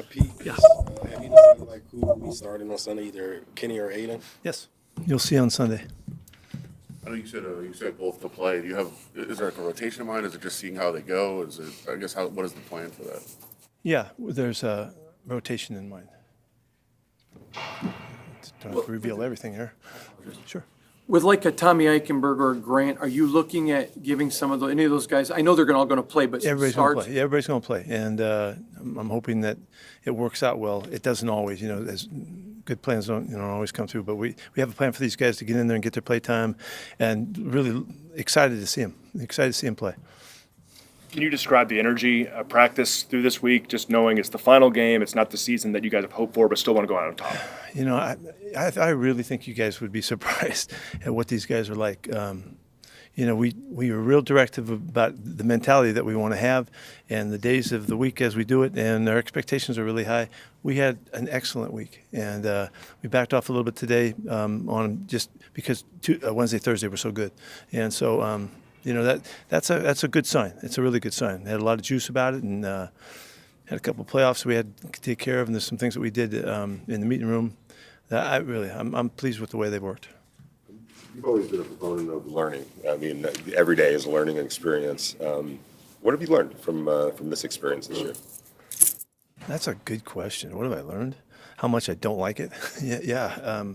Pete, Yeah. have you decided like who will be starting on Sunday, either Kenny or Aiden? Yes. You'll see on Sunday. I know you said both to play. Is there like a rotation in mind? Is it just seeing how they go? What is the plan for that? Yeah, there's a rotation in mind. Don't have to reveal everything here. Sure. With like a Tommy Eichenberg or a Grant, are you looking at giving any of those guys? I know they're all going to play, but Everybody's going starts. to play. Yeah, everybody's going to play, and I'm hoping that it works out well. It doesn't always, as good plans don't always come through. But we have a plan for these guys to get in there and get their play time, and really excited to see them. Excited to see them play. Can you describe the energy of practice through this week, just knowing it's the final game, it's not the season that you guys have hoped for, but still want to go out on top? I really think you guys would be surprised at what these guys are like. We were real directive about the mentality that we want to have and the days of the week as we do it, and our expectations are really high. We had an excellent week, and we backed off a little bit today on just because Wednesday, Thursday were so good. And so, that's a good sign. It's a really good sign. They had a lot of juice about it, and had a couple of playoffs we had to take care of, and there's some things that we did in the meeting room that I'm pleased with the way they worked. You've always been a proponent of learning. I mean, every day is a learning experience. What have you learned from this experience this year? That's a good question. What have I learned? How much I don't like it? Yeah.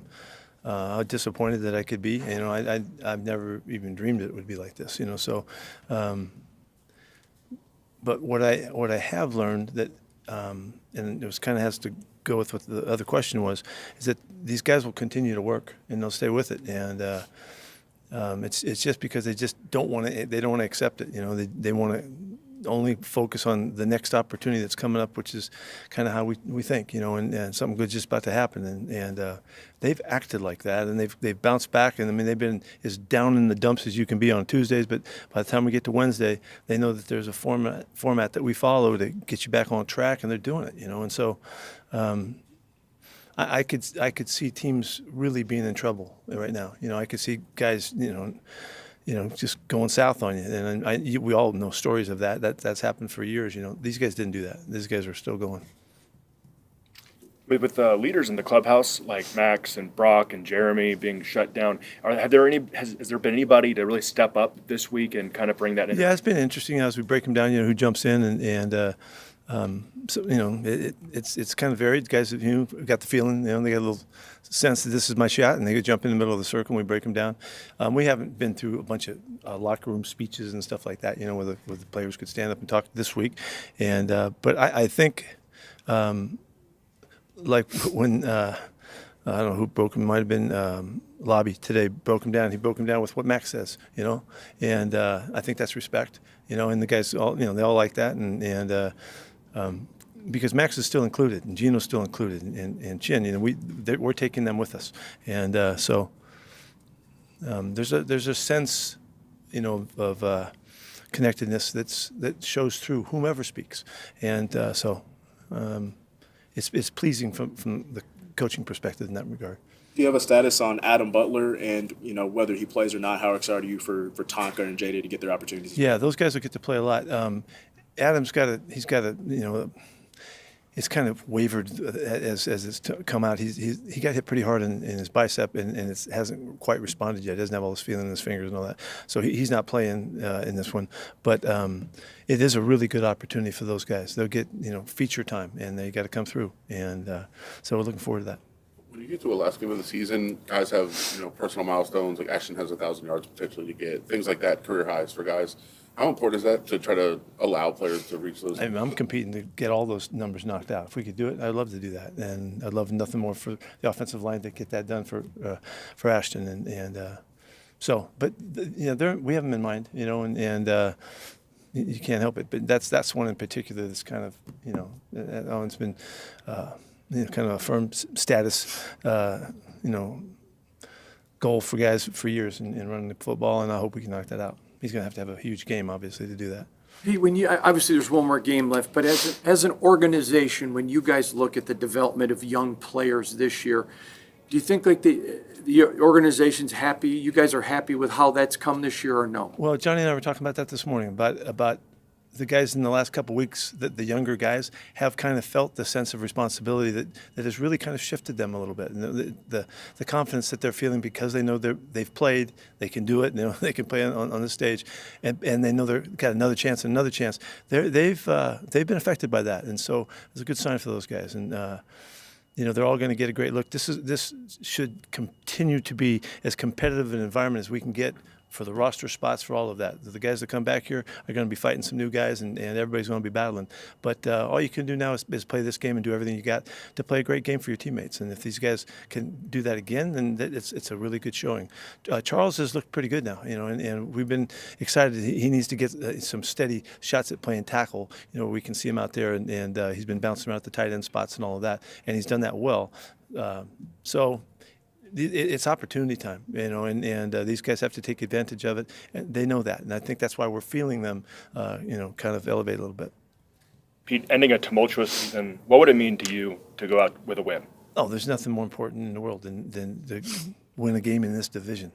How disappointed that I could be. I've never even dreamed it would be like this. So. But what I have learned that, and it was kind of has to go with what the other question was, is that these guys will continue to work and they'll stay with it, and it's just because they just don't want to accept it. They want to only focus on the next opportunity that's coming up, which is kind of how we think, and something good's just about to happen, and they've acted like that, and they've bounced back, and I mean they've been as down in the dumps as you can be on Tuesdays, but by the time we get to Wednesday, they know that there's a format that we follow to get you back on track, and they're doing it, and so I could see teams really being in trouble right now. I could see guys, just going south on you. And we all know stories of that. That's happened for years. These guys didn't do that. These guys are still going. With leaders in the clubhouse like Max and Brock and Jeremy being shut down, has there been anybody to really step up this week and kind of bring that in? Yeah, it's been interesting as we break them down. Who jumps in so it's kind of varied. Guys, got the feeling. They got a little sense that this is my shot, and they could jump in the middle of the circle and we break them down. We haven't been through a bunch of locker room speeches and stuff like that. Where the players could stand up and talk this week, and but I think like when I don't know who broke him. Might have been Lobby today. Broke him down. He broke him down with what Max says. And I think that's respect. And the guys all they all like that, and because Max is still included and Gino's still included and Chin, we're taking them with us, and so there's a sense, of connectedness that shows through whomever speaks, and so it's pleasing from the coaching perspective in that regard. Do you have a status on Adam Butler and whether he plays or not? How excited are you for Tonka and JD to get their opportunities? Yeah, those guys will get to play a lot. Adam's he's got it's kind of wavered as it's come out. He got hit pretty hard in his bicep and it hasn't quite responded yet. He doesn't have all this feeling in his fingers and all that. So he's not playing in this one. But it is a really good opportunity for those guys. They'll get feature time and they got to come through. And so we're looking forward to that. When you get to a last game of the season, guys have personal milestones. Like Ashton has 1,000 yards potentially to get things like that, career highs for guys. How important is that to try to allow players to reach those? I'm competing to get all those numbers knocked out. If we could do it, I'd love to do that, and I'd love nothing more for the offensive line to get that done for Ashton, and so. But we have them in mind, and you can't help it. But that's one in particular that's kind of Owen's been kind of a firm status goal for guys for years in running the football, and I hope we can knock that out. He's going to have a huge game, obviously, to do that. Pete, obviously there's one more game left, but as an organization, when you guys look at the development of young players this year, do you think like the organization's happy? You guys are happy with how that's come this year, or no? Well, Johnny and I were talking about that this morning about the guys in the last couple of weeks, the younger guys, have kind of felt the sense of responsibility that has really kind of shifted them a little bit. And the confidence that they're feeling because they know they've played, they can do it, they can play on the stage, and they know they've got another chance and another chance. They've been affected by that, and so it's a good sign for those guys. And they're all going to get a great look. This should continue to be as competitive an environment as we can get for the roster spots, for all of that. The guys that come back here are going to be fighting some new guys, and everybody's going to be battling. But all you can do now is play this game and do everything you got to play a great game for your teammates. And if these guys can do that again, then it's a really good showing. Charles has looked pretty good now, and we've been excited. He needs to get some steady shots at playing tackle. We can see him out there, and he's been bouncing around at the tight end spots and all of that, and he's done that well. So it's opportunity time, and these guys have to take advantage of it, and they know that, and I think that's why we're feeling them, kind of elevate a little bit. Pete, ending a tumultuous season, what would it mean to you to go out with a win? Oh, there's nothing more important in the world than to win a game in this division,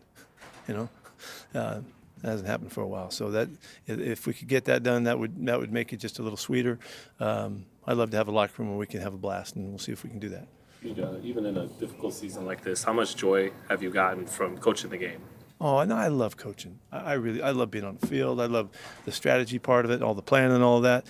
that hasn't happened for a while. So that if we could get that done, that would make it just a little sweeter. I'd love to have a locker room where we can have a blast, and we'll see if we can do that. Even in a difficult season like this, how much joy have you gotten from coaching the game? Oh, no, I love coaching. I love being on the field. I love the strategy part of it, all the planning and all of that.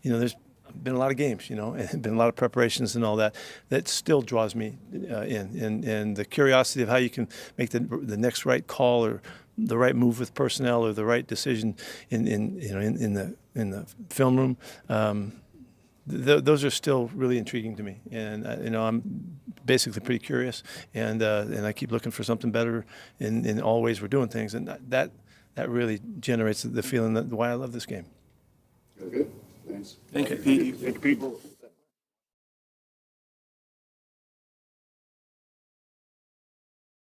There's been a lot of games, and been a lot of preparations and all that. That still draws me in. And the curiosity of how you can make the next right call or the right move with personnel or the right decision in the film room. Those are still really intriguing to me, and I'm basically pretty curious, and I keep looking for something better in all ways we're doing things, and that really generates the feeling that why I love this game. Okay, thanks. Thank you, Pete. Thank you, Pete.